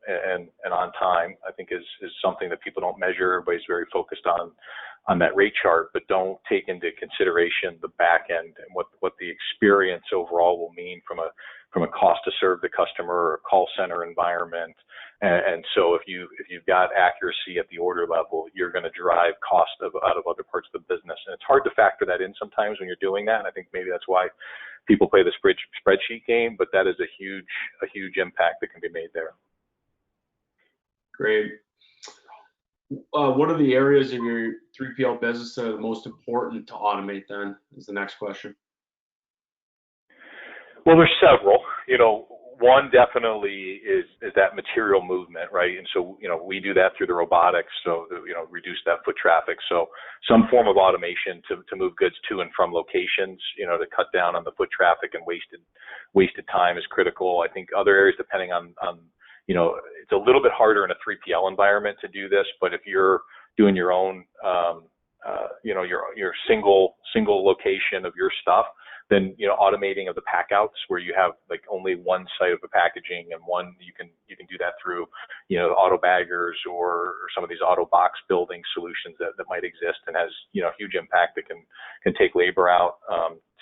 and on time. I think is something that people don't measure. Everybody's very focused on that rate chart, but don't take into consideration the back end and what the experience overall will mean from a cost to serve the customer or call center environment. And so if you've got accuracy at the order level, you're going to drive cost out of other parts of the business. And it's hard to factor that in sometimes when you're doing that. And I think maybe that's why people play the spreadsheet game, but that is a huge impact that can be made there. Great. What are the areas of your 3PL business that are the most important to automate then, is the next question. Well, there's several. One definitely is that material movement, right? And so, we do that through the robotics, so, reduce that foot traffic. So some form of automation to move goods to and from locations, to cut down on the foot traffic and wasted time is critical. I think other areas, depending on it's a little bit harder in a 3PL environment to do this, but if you're doing your own, your single location of your stuff, then automating of the packouts where you have like only one site of the packaging and one you can do that through auto baggers or some of these auto box building solutions that might exist and has huge impact that can take labor out.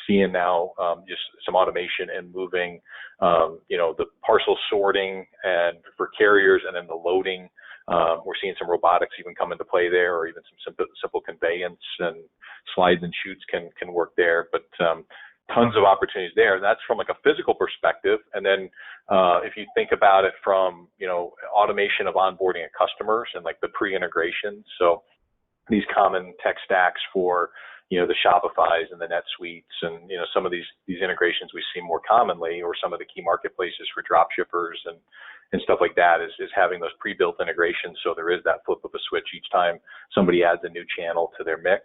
Seeing now just some automation and moving the parcel sorting and for carriers, and then the loading. We're seeing some robotics even come into play there, or even some simple conveyance and slides and chutes can work there. But tons of opportunities there. That's from like a physical perspective. And then if you think about it from automation of onboarding of customers and like the pre-integration. So these common tech stacks for the Shopifys and the NetSuites and some of these integrations we see more commonly, or some of the key marketplaces for drop shippers and stuff like that is having those pre-built integrations. So there is that flip of a switch each time somebody adds a new channel to their mix.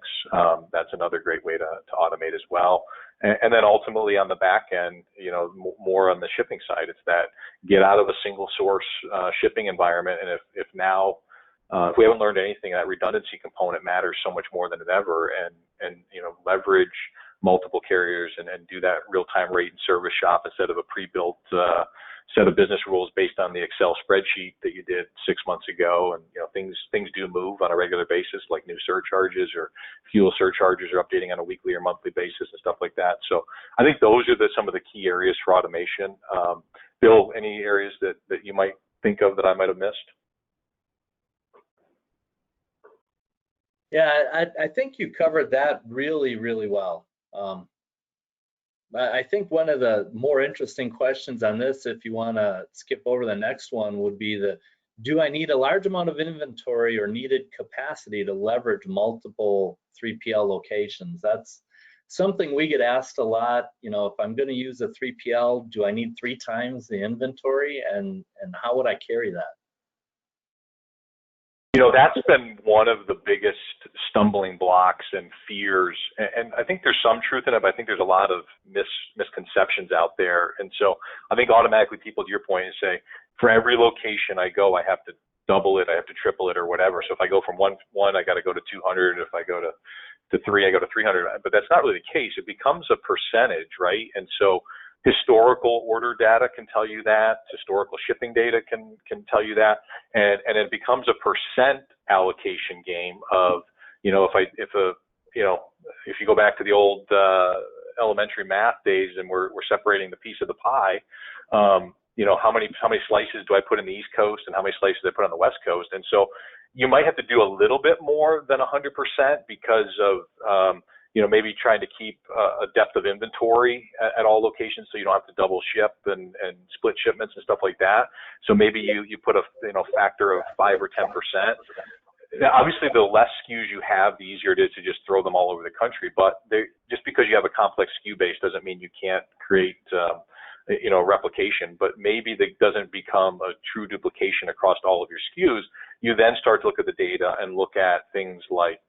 That's another great way to automate as well. And then ultimately on the back end, more on the shipping side, it's that get out of a single source shipping environment. And if we haven't learned anything, that redundancy component matters so much more than ever, and leverage multiple carriers and do that real-time rate and service shop instead of a pre-built set of business rules based on the Excel spreadsheet that you did 6 months ago. And things do move on a regular basis, like new surcharges or fuel surcharges are updating on a weekly or monthly basis and stuff like that. So I think those are some of the key areas for automation. Bill, any areas that you might think of that I might have missed? Yeah, I think you covered that really, really well. I think one of the more interesting questions on this, if you want to skip over the next one, would be do I need a large amount of inventory or needed capacity to leverage multiple 3PL locations? That's something we get asked a lot. You know, if I'm going to use a 3PL, do I need 3 times the inventory, and how would I carry that? You know, that's been one of the biggest stumbling blocks and fears. And I think there's some truth in it, but I think there's a lot of misconceptions out there. And so I think automatically people, to your point, is say, for every location I go, I have to double it, I have to triple it or whatever. So if I go from one I got to go to 200. If I go to 3, I go to 300. But that's not really the case. It becomes a percentage, right? And so historical order data can tell you that. Historical shipping data can tell you that, and it becomes a percent allocation game of, you know, if you go back to the old elementary math days and we're separating the piece of the pie, you know, how many slices do I put in the East Coast and how many slices do I put on the West Coast? And so you might have to do a little bit more than 100% because of you know, maybe trying to keep a depth of inventory at all locations so you don't have to double ship and split shipments and stuff like that. So maybe you put a factor of 5 or 10%. Obviously, the less SKUs you have, the easier it is to just throw them all over the country. But just because you have a complex SKU base doesn't mean you can't create replication. But maybe that doesn't become a true duplication across all of your SKUs. You then start to look at the data and look at things like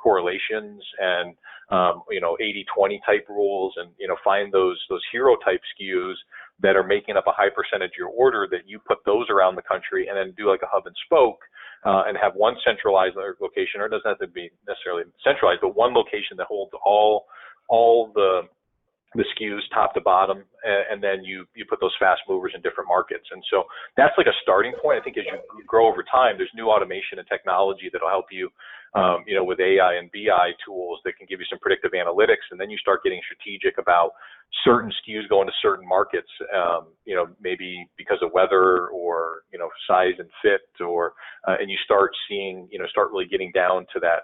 correlations and 80-20 type rules, and find those hero type SKUs that are making up a high percentage of your order, that you put those around the country and then do like a hub and spoke and have one centralized location, or it doesn't have to be necessarily centralized, but one location that holds all the SKUs top to bottom, and then you put those fast movers in different markets. And so that's like a starting point. I think as you grow over time, there's new automation and technology that'll help you, with AI and BI tools that can give you some predictive analytics, and then you start getting strategic about certain SKUs going to certain markets, maybe because of weather or, size and fit, or, and you start seeing, start really getting down to that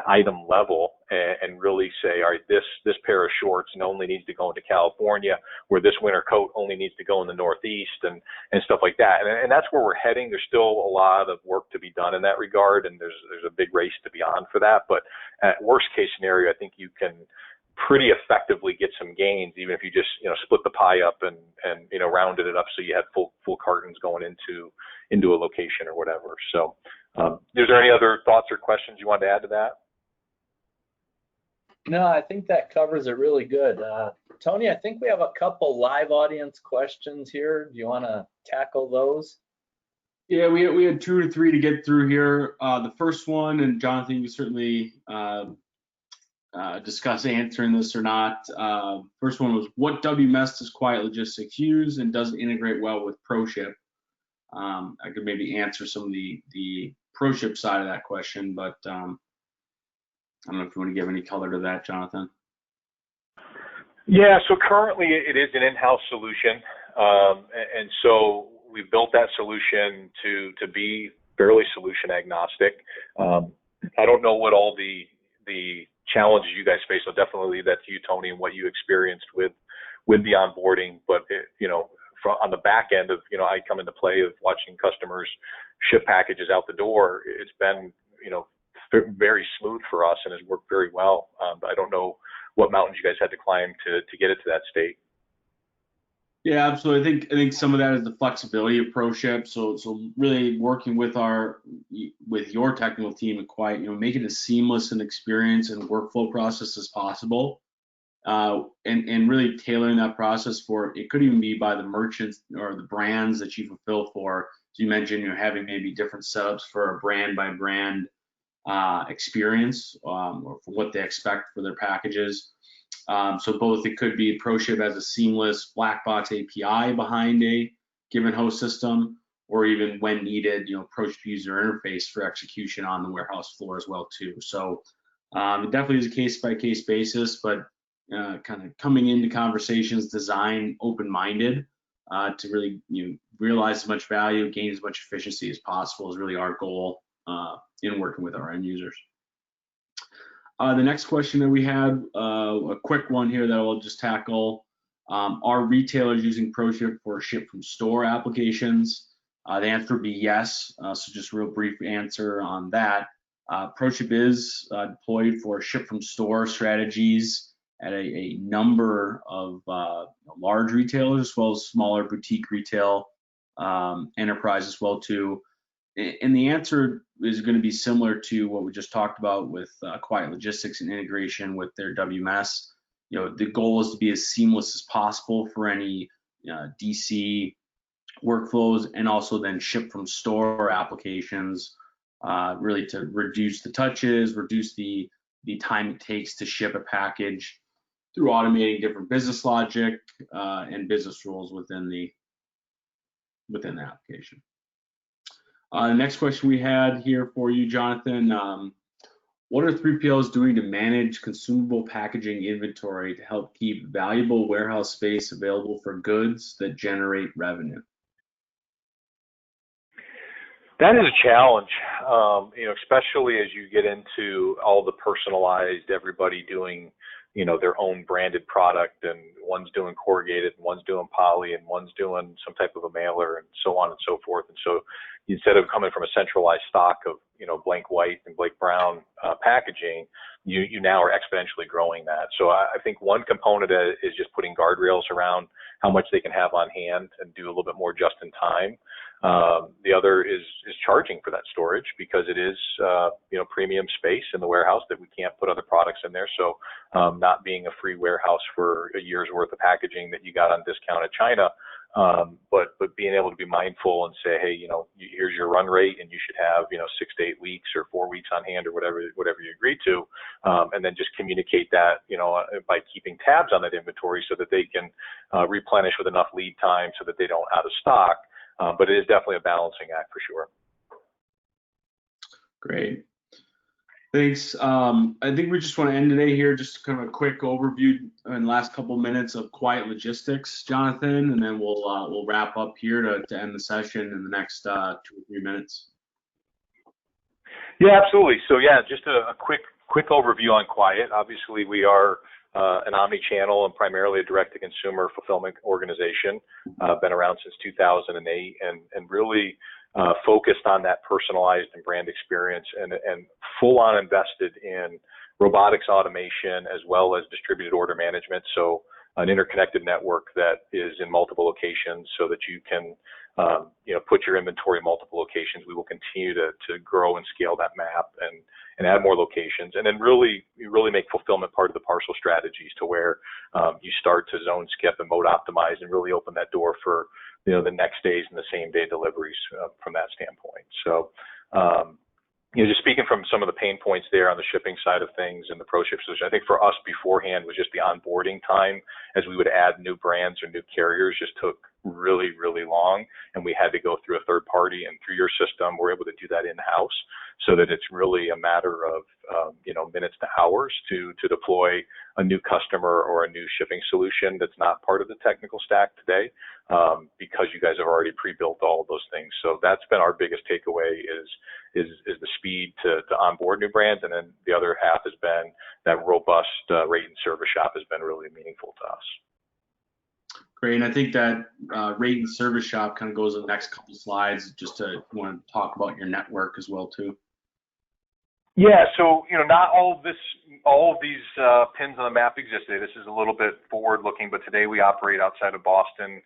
item level and really say, all right, this pair of shorts only needs to go into California, where this winter coat only needs to go in the Northeast, and stuff like that. And that's where we're heading. There's still a lot of work to be done in that regard, and there's a big race to be on for that. But at worst case scenario, I think you can pretty effectively get some gains, even if you just split the pie up and rounded it up so you had full cartons going into a location or whatever. So is there any other thoughts or questions you want to add to that? No, I think that covers it really good. Tony, I think we have a couple live audience questions here. Do you want to tackle those? Yeah, we had 2 or 3 to get through here. The first one, and Jonathan, you certainly discuss answering this or not. First one was, what WMS does Quiet Logistics use, and does it integrate well with ProShip? I could maybe answer some of the ProShip side of that question, but I don't know if you want to give any color to that, Jonathan. Yeah, so currently it is an in-house solution, and so we built that solution to be fairly solution agnostic. I don't know what all the challenges you guys face, so definitely leave that to you, Tony, and what you experienced with the onboarding. But on the back end of, I come into play of watching customers ship packages out the door, it's been, very smooth for us and has worked very well. I don't know what mountains you guys had to climb to get it to that state. Yeah, absolutely. I think some of that is the flexibility of ProShip. So really working with your technical team at Quiet, make it as seamless an experience and workflow process as possible. And really tailoring that process for, it could even be by the merchants or the brands that you fulfill for. So you mentioned having maybe different setups for a brand by brand experience, or for what they expect for their packages. So both, it could be ProShip as a seamless black box API behind a given host system, or even when needed, ProShip user interface for execution on the warehouse floor as well too. So it definitely is a case by case basis, but kind of coming into conversations, design open-minded to really realize as much value, gain as much efficiency as possible is really our goal in working with our end users. The next question that we had, a quick one here that I'll just tackle. Are retailers using ProShip for ship from store applications? The answer would be yes. So just a real brief answer on that. ProShip is deployed for ship from store strategies at a number of large retailers, as well as smaller boutique retail enterprise as well too. And the answer is going to be similar to what we just talked about with Quiet Logistics and integration with their WMS. The goal is to be as seamless as possible for any DC workflows, and also then ship from store applications, really to reduce the touches, reduce the time it takes to ship a package through automating different business logic and business rules within the application. The next question we had here for you, Jonathan, what are 3PLs doing to manage consumable packaging inventory to help keep valuable warehouse space available for goods that generate revenue? That is a challenge, especially as you get into all the personalized, everybody doing, their own branded product, and one's doing corrugated, and one's doing poly, and one's doing some type of a mailer, and so on and so forth. And so instead of coming from a centralized stock of, blank white and blank brown packaging, you now are exponentially growing that. So I think one component is just putting guardrails around how much they can have on hand and do a little bit more just in time. The other is charging for that storage, because it is, premium space in the warehouse that we can't put other products in there. So not being a free warehouse for a year's worth of packaging that you got on discount at China, but being able to be mindful and say, hey, here's your run rate, and you should have, 6 to 8 weeks or 4 weeks on hand, or whatever you agree to, and then just communicate that, by keeping tabs on that inventory so that they can replenish with enough lead time so that they don't out of stock. But it is definitely a balancing act for sure. Great. Thanks. I think we just want to end today here, just kind of a quick overview in the last couple minutes of Quiet Logistics, Jonathan, and then we'll wrap up here to end the session in the next 2 or 3 minutes. Yeah, absolutely. So yeah, just a quick overview on Quiet. Obviously, we are an omni-channel and primarily a direct-to-consumer fulfillment organization. Been around since 2008, and really focused on that personalized and brand experience, and full-on invested in robotics automation as well as distributed order management. So an interconnected network that is in multiple locations so that you can put your inventory in multiple locations. We will continue to grow and scale that map and add more locations, and then really make fulfillment part of the parcel strategies, to where you start to zone skip and mode optimize, and really open that door for the next days and the same day deliveries from that standpoint. So just speaking from some of the pain points there on the shipping side of things and the ProShip solution, I think for us beforehand was just the onboarding time, as we would add new brands or new carriers, just took really, really long, and we had to go through a third party, and through your system, we're able to do that in-house, so that it's really a matter of minutes to hours to deploy a new customer or a new shipping solution that's not part of the technical stack today, because you guys have already pre-built all of those things. So that's been our biggest takeaway is the speed to onboard new brands, and then the other half has been that robust rate and service shop has been really meaningful to us. Great, and I think that rate and service shop kind of goes to the next couple of slides, just to want to talk about your network as well too. Yeah, so not all of these pins on the map exist today. This is a little bit forward-looking, but today we operate outside of Boston,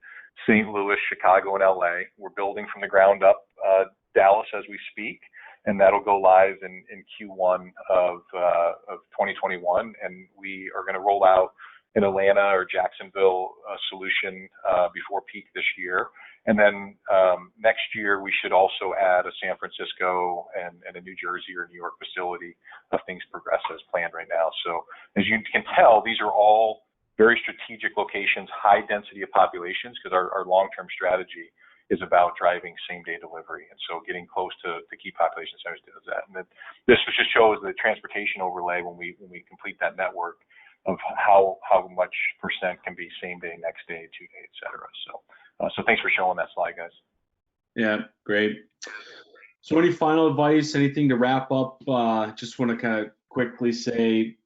St. Louis, Chicago, and LA. We're building from the ground up Dallas as we speak, and that'll go live in Q1 of 2021, and we are going to roll out in Atlanta or Jacksonville solution before peak this year. And then next year, we should also add a San Francisco and a New Jersey or New York facility if things progress as planned right now. So as you can tell, these are all very strategic locations, high density of populations, because our long-term strategy is about driving same-day delivery. And so getting close to key population centers does that. And this just shows the transportation overlay when we complete that network of how much percent can be same day, next day, 2 day, et cetera. So thanks for showing that slide, guys. Yeah, great. So any final advice, anything to wrap up? Just want to kind of quickly say,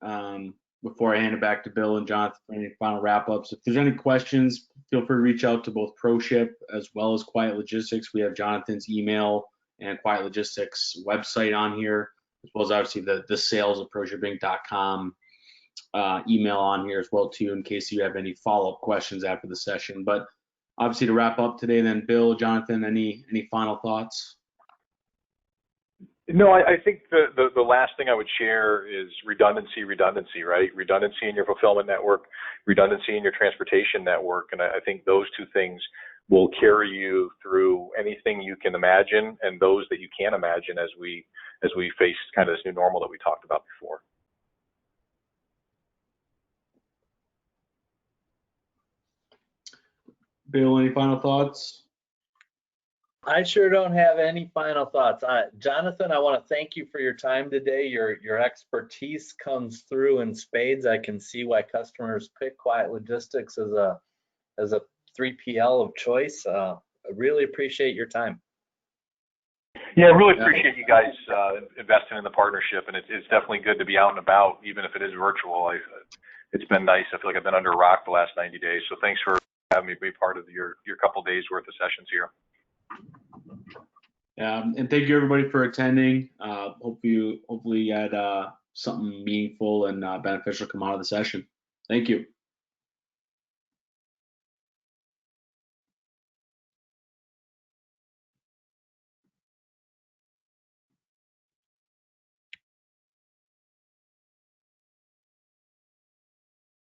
before I hand it back to Bill and Jonathan for any final wrap-ups, if there's any questions, feel free to reach out to both ProShip as well as Quiet Logistics. We have Jonathan's email and Quiet Logistics website on here, as well as obviously the sales of ProShipping.com email on here as well too, in case you have any follow-up questions after the session. But obviously to wrap up today, then Bill, Jonathan, any final thoughts? No, I think the last thing I would share is redundancy, right? Redundancy in your fulfillment network, redundancy in your transportation network. And I think those two things will carry you through anything you can imagine and those that you can't imagine as we face kind of this new normal that we talked about before. Bill, any final thoughts? I sure don't have any final thoughts. Jonathan, I want to thank you for your time today. Your expertise comes through in spades. I can see why customers pick Quiet Logistics as a 3PL of choice. I really appreciate your time. Yeah, I really appreciate you guys investing in the partnership, and it's definitely good to be out and about, even if it is virtual. It's been nice. I feel like I've been under a rock the last 90 days. So thanks for having me be part of your couple days worth of sessions here. And thank you everybody for attending. Hopefully you had something meaningful and beneficial come out of the session. Thank you.